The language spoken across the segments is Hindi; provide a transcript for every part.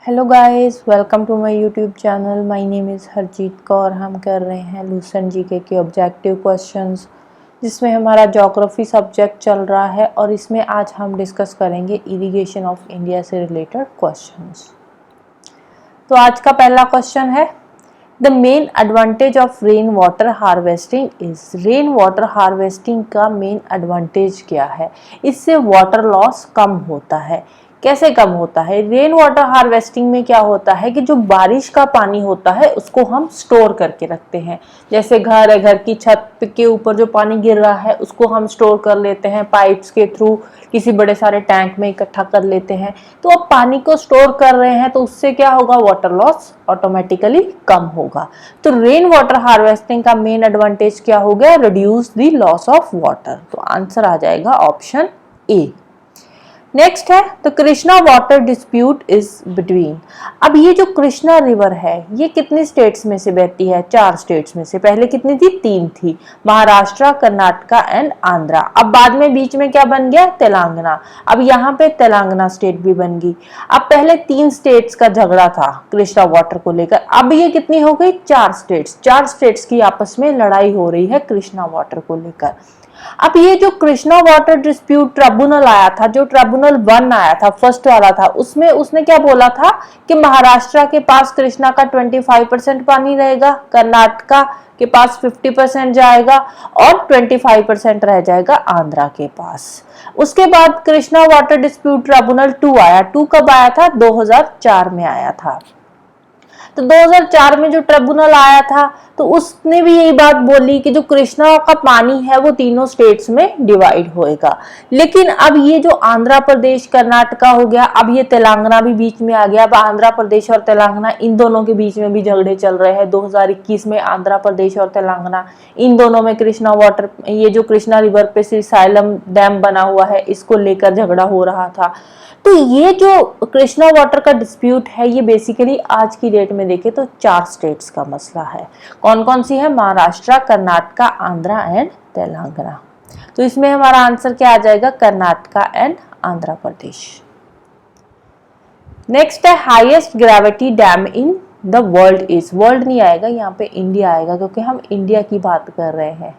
Hello guys, welcome to my YouTube channel. My name is Harjeet Kaur. हम कर रहे हैं लूसेंट जीके के ऑब्जेक्टिव क्वेश्चंस, जिसमें हमारा ज्योग्राफी सब्जेक्ट चल रहा है और इसमें आज हम डिस्कस करेंगे इरिगेशन ऑफ इंडिया से रिलेटेड क्वेश्चंस। तो आज का पहला क्वेश्चन है, the main advantage of rain water harvesting is. Rain water harvesting का मेन एडवांटेज क्या है? इससे वाटर लॉस कम होता है। कैसे कम होता है? रेन वाटर हार्वेस्टिंग में क्या होता है कि जो बारिश का पानी होता है उसको हम स्टोर करके रखते हैं। जैसे घर है, घर की छत के ऊपर जो पानी गिर रहा है उसको हम स्टोर कर लेते हैं, पाइप्स के थ्रू किसी बड़े सारे टैंक में इकट्ठा कर लेते हैं। तो अब पानी को स्टोर कर रहे हैं तो उससे क्या होगा? वाटर लॉस ऑटोमेटिकली कम होगा। तो रेन वाटर हार्वेस्टिंग का मेन एडवांटेज क्या हो गया? Reduce the loss of water. तो आंसर आ जाएगा ऑप्शन ए। नेक्स्ट है, the Krishna water dispute is between. अब ये जो कृष्णा रिवर है ये कितनी स्टेट्स में से बहती है? 4 स्टेट्स में से। पहले कितनी थी? 3 थी, महाराष्ट्र, कर्नाटका एंड आंध्रा। अब बाद में बीच में क्या बन गया? तेलंगाना। अब यहाँ पे तेलंगाना स्टेट भी बन गई। अब पहले 3 स्टेट्स का झगड़ा था कृष्णा वाटर को लेकर, अब ये कितनी हो गई? 4 स्टेट्स। 4 स्टेट्स की आपस में लड़ाई हो रही है कृष्णा वाटर को लेकर। अब ये जो कृष्णा वाटर डिस्प्यूट ट्रिब्यूनल आया था, जो ट्रिब्यूनल 1 आया था, फर्स्ट वाला था, उसमें उसने क्या बोला था कि महाराष्ट्र के पास कृष्णा का 25% पानी रहेगा, कर्नाटका के पास 50% जाएगा और 25% रह जाएगा आंध्रा के पास। उसके बाद कृष्णा वाटर डिस्प्यूट ट्रिब्यूनल 2 आया। 2 कब आया था? 2004 में आया था। तो 2004 में जो ट्रिब्यूनल आया था तो उसने भी यही बात बोली कि जो कृष्णा का पानी है वो तीनों स्टेट्स में डिवाइड होएगा। लेकिन अब ये जो आंध्र प्रदेश कर्नाटका हो गया, अब ये तेलंगाना भी बीच में आ गया। अब आंध्र प्रदेश और तेलंगाना इन दोनों के बीच में भी झगड़े चल रहे हैं। 2021 में आंध्र प्रदेश और तेलंगाना इन दोनों में कृष्णा वाटर, ये जो कृष्णा रिवर पे श्रीशैलम डैम बना हुआ है इसको लेकर झगड़ा हो रहा था। तो ये जो कृष्णा वाटर का डिस्प्यूट है ये बेसिकली आज की डेट में देखें तो 4 स्टेट्स का मसला है। कौन कौन सी है? महाराष्ट्र, कर्नाटका, आंध्रा एंड तेलंगाना। तो इसमें हमारा आंसर क्या आ जाएगा? कर्नाटका एंड आंध्र प्रदेश। नेक्स्ट है, highest gravity dam in the world is. World नहीं आएगा यहाँ पे, इंडिया आएगा क्योंकि हम इंडिया की बात कर रहे हैं,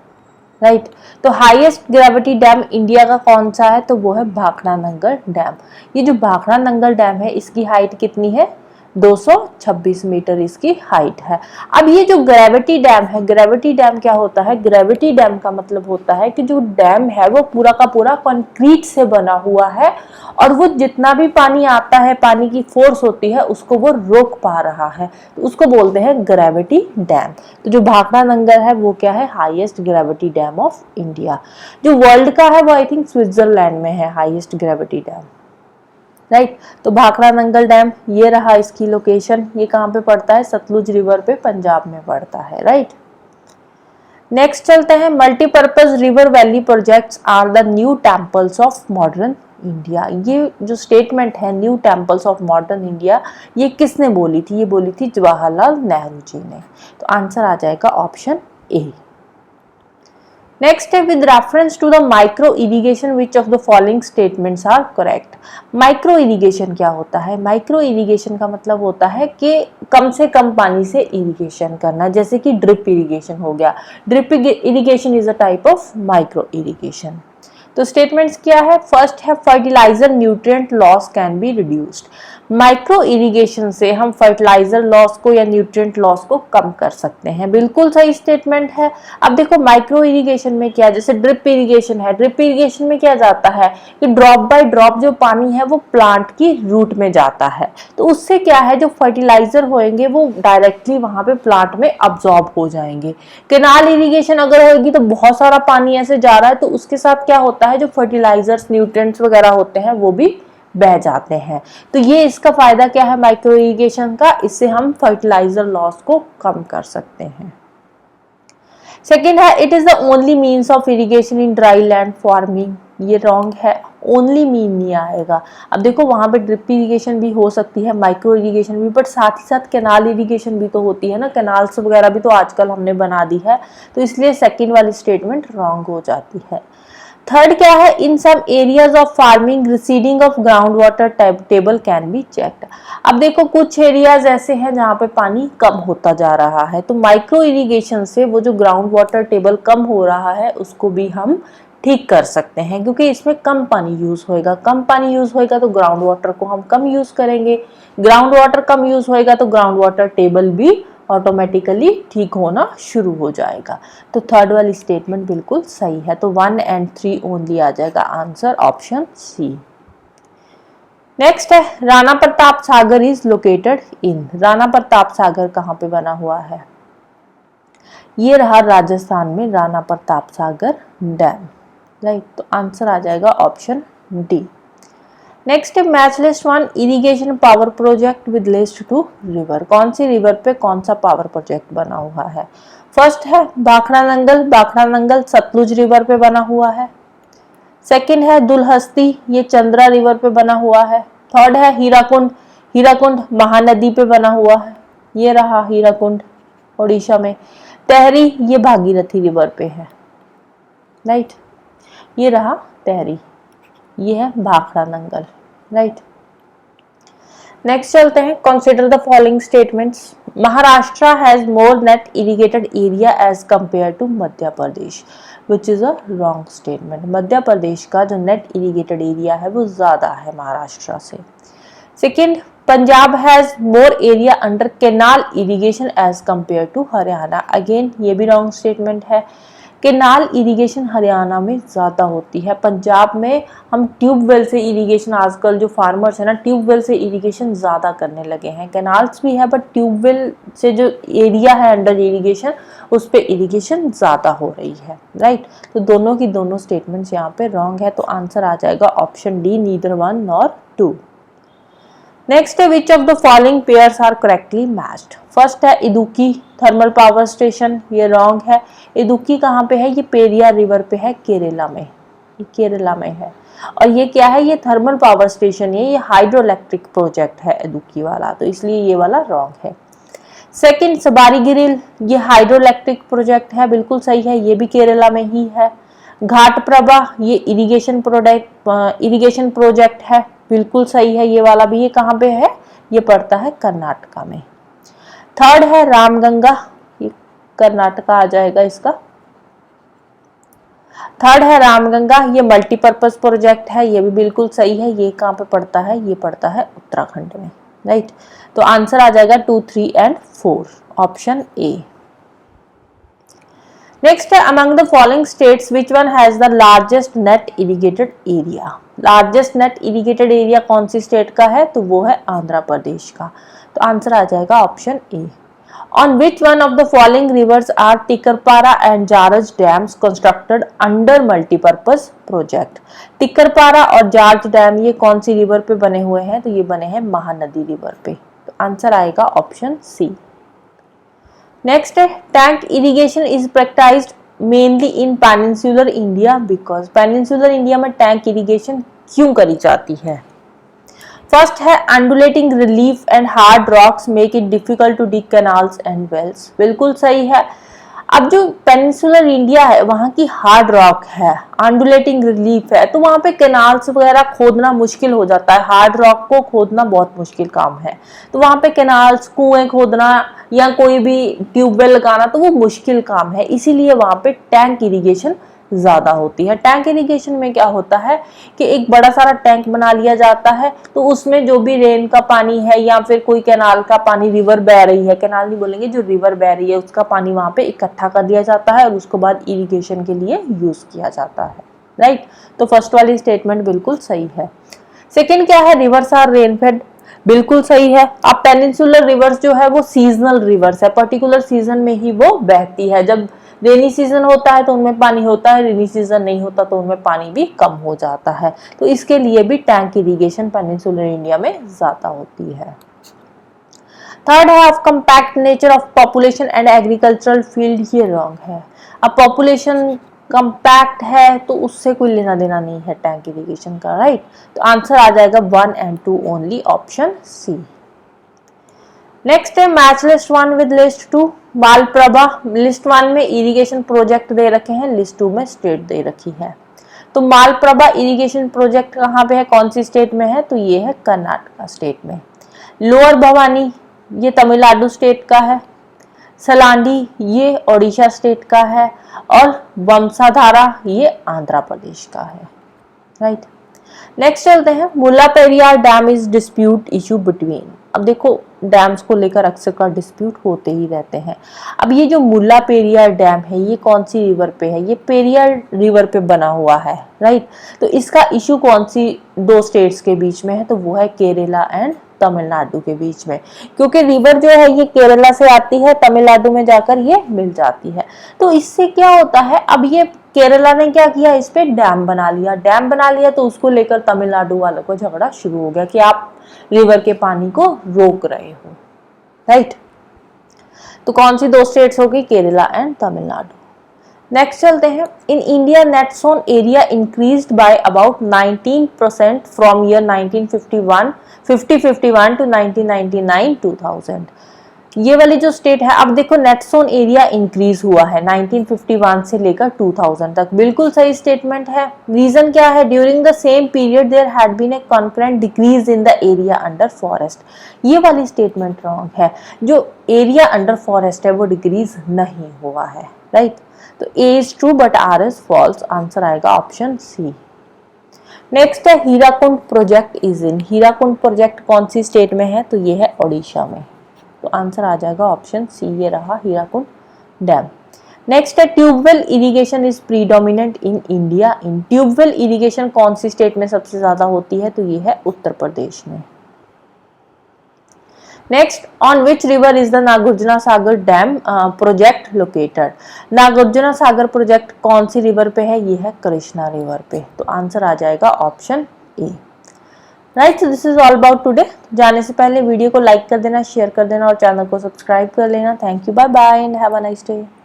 राइट। तो हाईएस्ट ग्रेविटी डैम इंडिया का कौन सा है? तो वो है भाखड़ा नंगल डैम। ये जो भाखड़ा नंगल डैम है इसकी हाइट कितनी है? 226 मीटर इसकी हाइट है। अब ये जो ग्रेविटी डैम है, ग्रेविटी डैम क्या होता है? ग्रेविटी डैम का मतलब होता है कि जो डैम है वो पूरा का पूरा कंक्रीट से बना हुआ है और वो जितना भी पानी आता है, पानी की फोर्स होती है उसको वो रोक पा रहा है, तो उसको बोलते हैं ग्रेविटी डैम। तो जो भाखड़ा नंगल है वो क्या है? Highest gravity dam of India. जो वर्ल्ड का है वो आई थिंक स्विट्जरलैंड में है हाईएस्ट ग्रेविटी डैम, राइट। तो भाखड़ा नंगल डैम ये रहा इसकी लोकेशन। ये कहाँ पे पड़ता है? सतलुज रिवर पे, पंजाब में पड़ता है, राइट। नेक्स्ट चलते हैं, multipurpose river valley projects are the new temples of modern India. ये जो स्टेटमेंट है new temples of modern India, ये किसने बोली थी? ये बोली थी जवाहरलाल नेहरू जी ने। तो आंसर आ जाएगा ऑप्शन ए। नेक्स्ट है, with reference to the micro irrigation which of the following statements are correct. Micro irrigation क्या होता है? माइक्रो इरिगेशन का मतलब होता है कि कम से कम पानी से इरिगेशन करना, जैसे कि ड्रिप इरिगेशन हो गया। Drip irrigation is a type of micro irrigation. तो स्टेटमेंट्स क्या है? फर्स्ट है, fertiliser nutrient loss can be reduced. Micro irrigation से हम फर्टिलाइजर लॉस को या न्यूट्रिएंट लॉस को कम कर सकते हैं। बिल्कुल सही स्टेटमेंट है। अब देखो माइक्रो इरिगेशन में क्या, जैसे ड्रिप इरिगेशन है, ड्रिप इरिगेशन में क्या जाता है कि ड्रॉप बाय ड्रॉप जो पानी है वो प्लांट की रूट में जाता है। तो उससे क्या है, जो फर्टिलाइजर होंगे वो डायरेक्टली वहां पे प्लांट में अब्सॉर्ब हो जाएंगे। केनाल इरिगेशन अगर होगी तो बहुत सारा पानी ऐसे जा रहा है तो उसके साथ क्या होता है, जो फर्टिलाइजर्स न्यूट्रिएंट्स वगैरह होते हैं वो भी बह जाते हैं। तो ये इसका फायदा क्या है माइक्रो इरिगेशन का? इससे हम फर्टिलाइजर लॉस को कम कर सकते हैं। सेकेंड है, it is the only means of irrigation in dry land farming. ये रॉन्ग है, ओनली मीन नहीं आएगा। अब देखो वहां पे ड्रिप इरिगेशन भी हो सकती है, माइक्रो इरिगेशन भी, बट साथ ही साथ कैनाल इरिगेशन भी तो होती है ना, कैनाल्स वगैरह भी तो आजकल हमने बना दी है, तो इसलिए सेकेंड वाली स्टेटमेंट रॉन्ग हो जाती है। थर्ड क्या है, in some areas of farming receding of ground water table can be checked. अब देखो कुछ एरियाज ऐसे हैं जहाँ पे पानी कम होता जा रहा है, तो माइक्रो इरिगेशन से वो जो ग्राउंड वाटर टेबल कम हो रहा है उसको भी हम ठीक कर सकते हैं, क्योंकि इसमें कम पानी यूज होएगा। कम पानी यूज होएगा तो ग्राउंड वाटर को हम कम यूज करेंगे, ग्राउंड वाटर कम यूज होएगा तो ग्राउंड वाटर टेबल भी ऑटोमेटिकली ठीक होना शुरू हो जाएगा। तो थर्ड वाली स्टेटमेंट बिल्कुल सही है, तो 1 और 3 ओनली आ जाएगा आंसर ऑप्शन सी। नेक्स्ट है, Rana Pratap Sagar is located in. Rana Pratap Sagar कहाँ पे बना हुआ है? ये रहा राजस्थान में राणा प्रताप सागर डैम, राइट। तो आंसर आ जाएगा ऑप्शन डी। नेक्स्ट है, match list 1 irrigation power project with list 2 river. कौन सी रिवर पे कौन सा पावर प्रोजेक्ट बना हुआ है? फर्स्ट है भाखड़ा नंगल, भाखड़ा नंगल सतलुज रिवर पे बना हुआ है। सेकंड है दुलहस्ती, ये चंद्रा रिवर पे बना हुआ है। थर्ड है हीराकुंड, हीराकुंड महानदी पे बना हुआ है, ये रहा हीराकुंड ओडिशा में। तेहरी, ये भागीरथी रिवर पे है, राइट, ये रहा तेहरी, ये है भाखड़ा नंगल, राइट। नेक्स्ट चलते हैं, consider the following statements. Maharashtra has more net irrigated area as compare to Madhya Pradesh, which is a wrong statement. Madhya Pradesh का जो नेट इरिगेटेड एरिया है वो ज्यादा है महाराष्ट्र से। Second, Punjab has more area under canal irrigation as compare to Haryana. Again ये भी रॉन्ग स्टेटमेंट है। कैनाल इरिगेशन हरियाणा में ज़्यादा होती है, पंजाब में हम ट्यूबवेल से इरिगेशन, आजकल जो फार्मर्स है ना ट्यूबवेल से इरिगेशन ज़्यादा करने लगे हैं। कैनाल्स भी है बट ट्यूबवेल से जो एरिया है अंडर इरिगेशन उस पर इरिगेशन ज़्यादा हो रही है, राइट। तो दोनों की दोनों स्टेटमेंट्स यहाँ पे रॉन्ग है, तो आंसर आ जाएगा option D, neither 1 nor 2। Next है, which of the following pairs are correctly matched. First है इदुक्की थर्मल पावर स्टेशन, ये रॉन्ग है। इदुक्की कहाँ पे है? ये पेरियार रिवर पे है, केरला में, ये केरला में है। और ये क्या है? ये थर्मल पावर स्टेशन है, ये हाइड्रो इलेक्ट्रिक प्रोजेक्ट है इदुक्की वाला, तो इसलिए ये वाला रॉन्ग है। सेकंड सबारी गिरिल, ये हाइड्रो इलेक्ट्रिक प्रोजेक्ट है, बिल्कुल सही है, ये भी केरला में ही है। घाट प्रभा, ये इरिगेशन प्रोजेक्ट है, बिल्कुल सही है ये वाला भी। ये कहाँ पे है? ये पड़ता है कर्नाटका में। थर्ड है रामगंगा, ये कर्नाटका आ जाएगा इसका। थर्ड है रामगंगा, ये मल्टीपर्पज प्रोजेक्ट है, ये भी बिल्कुल सही है। ये कहाँ पे पड़ता है? ये पड़ता है उत्तराखंड में, राइट। तो आंसर आ जाएगा 2, 3 एंड 4, ऑप्शन ए। नेक्स्ट है, among the following states which one has the largest net irrigated area. Largest net irrigated area कौन सी स्टेट का है? तो वो है आंध्र प्रदेश का, तो आंसर आ जाएगा option A. On which one of the following rivers are Tikarpara and जारज dams constructed under multipurpose project. Tikarpara और जार्ज डैम ये कौन सी रिवर पे बने हुए हैं? तो ये बने हैं महानदी रिवर पे, तो आंसर आएगा ऑप्शन सी। नेक्स्ट है, tank irrigation is practised mainly in peninsular India because. Peninsular India में टैंक इरिगेशन क्यों करी जाती है? फर्स्ट है undulating relief and hard rocks make it difficult to dig canals and wells, बिल्कुल सही है। अब जो पेनिनसुलर इंडिया है वहां की हार्ड रॉक है, अंडुलेटिंग रिलीफ है, तो वहां पे कैनाल्स वगैरह खोदना मुश्किल हो जाता है, हार्ड रॉक को खोदना बहुत मुश्किल काम है। तो वहां पे कैनाल्स, कुएं खोदना या कोई भी ट्यूबवेल लगाना तो वो मुश्किल काम है, इसीलिए वहां पे टैंक इरिगेशन ज्यादा होती है। टैंक इरिगेशन में क्या होता है कि एक बड़ा सारा टैंक बना लिया जाता है, तो उसमें जो भी रेन का पानी है या फिर कोई कैनाल का पानी, रिवर बह रही है, कैनाल नहीं बोलेंगे, जो रिवर बह रही है उसका पानी वहां पे इकट्ठा कर दिया जाता है और उसके बाद इरिगेशन के लिए यूज किया जाता है, राइट। तो फर्स्ट वाली स्टेटमेंट बिल्कुल सही है। सेकेंड क्या है? रिवर्स आर रेनफेड, बिल्कुल सही है। अब पेनिनसुलर रिवर्स जो है वो सीजनल रिवर्स है, पर्टिकुलर सीजन में ही वो बहती है। जब रेनी सीजन होता है तो उनमें पानी होता है, रेनी सीजन नहीं होता तो उनमें पानी भी कम हो जाता है, तो इसके लिए भी टैंक इरिगेशन पेनिनसुलर इंडिया में ज्यादा होती है। थर्ड है, of compact nature of population and agricultural field, ये रॉन्ग है। अब पॉपुलेशन कंपैक्ट है तो उससे कोई लेना देना नहीं है टैंक इरिगेशन का, राइट। तो आंसर आ जाएगा 1 और 2 ओनली, ऑप्शन सी। नेक्स्ट है, मैच लिस्ट 1 विद लिस्ट 2। बालप्रभा, लिस्ट 1 में इरिगेशन प्रोजेक्ट दे रखे हैं, लिस्ट 2 में स्टेट दे रखी है। तो मालप्रभा इरिगेशन प्रोजेक्ट कहाँ पे है, कौन सी स्टेट में है, तो ये है कर्नाटका स्टेट में। लोअर भवानी ये तमिलनाडु स्टेट का है। सलांडी ये ओडिशा स्टेट का है। और वंशाधारा ये आंध्र प्रदेश का है। राइट, नेक्स्ट चलते हैं। Mulla Periyar dam is dispute issue between. अब देखो डैम्स को लेकर अक्सर का डिस्प्यूट होते ही रहते हैं। अब ये जो मुल्ला पेरियार डैम है ये कौन सी रिवर पे है, ये पेरियार रिवर पे बना हुआ है। राइट, तो इसका इशू कौन सी दो स्टेट्स के बीच में है, तो वो है केरला एंड तमिलनाडु के बीच में, क्योंकि रिवर जो है ये केरला से आती है, तमिलनाडु में जाकर ये मिल जाती है। तो इससे क्या होता है, अब ये केरला ने क्या किया, इस पे डैम बना लिया। डैम बना लिया तो उसको लेकर तमिलनाडु वालों को झगड़ा शुरू हो गया कि आप रिवर के पानी को रोक रहे हो। राइट, तो कौन सी दो स्टेट्स होगी, केरला एंड तमिलनाडु। नेक्स्ट चलते हैं। In India net sown area increased by about 19% from year 1951 to 1999 2000। ये वाली जो स्टेट है, अब देखो नेट सोन एरिया इंक्रीज हुआ है 1951 से लेकर 2000 तक, बिल्कुल सही स्टेटमेंट है। रीजन क्या है, during the same period there had been a concurrent decrease in the area under forest. ये वाली स्टेटमेंट रॉन्ग है, जो एरिया अंडर फॉरेस्ट है वो डिक्रीज नहीं हुआ है। राइट, तो A is true but R is false, answer आएगा ऑप्शन सी। नेक्स्ट है Hirakud project is in. Hirakud project कौन सी स्टेट में है, तो ये है ओडिशा में, तो आंसर आ जाएगा ऑप्शन सी, ये रहा हीराकुंड डैम। नेक्स्ट है tubewell irrigation is predominant in India in. Tubewell irrigation कौन सी स्टेट में सबसे ज्यादा होती है, तो ये है उत्तर प्रदेश में। Next, on which river is the Nagarjuna Sagar dam project located. Nagarjuna Sagar project कौन सी रिवर पे है, ये है कृष्णा रिवर पे, तो आंसर आ जाएगा option A. Right, this is all about today. जाने से पहले वीडियो को लाइक कर देना, शेयर कर देना और चैनल को सब्सक्राइब कर लेना। Thank you, bye bye and have a nice day.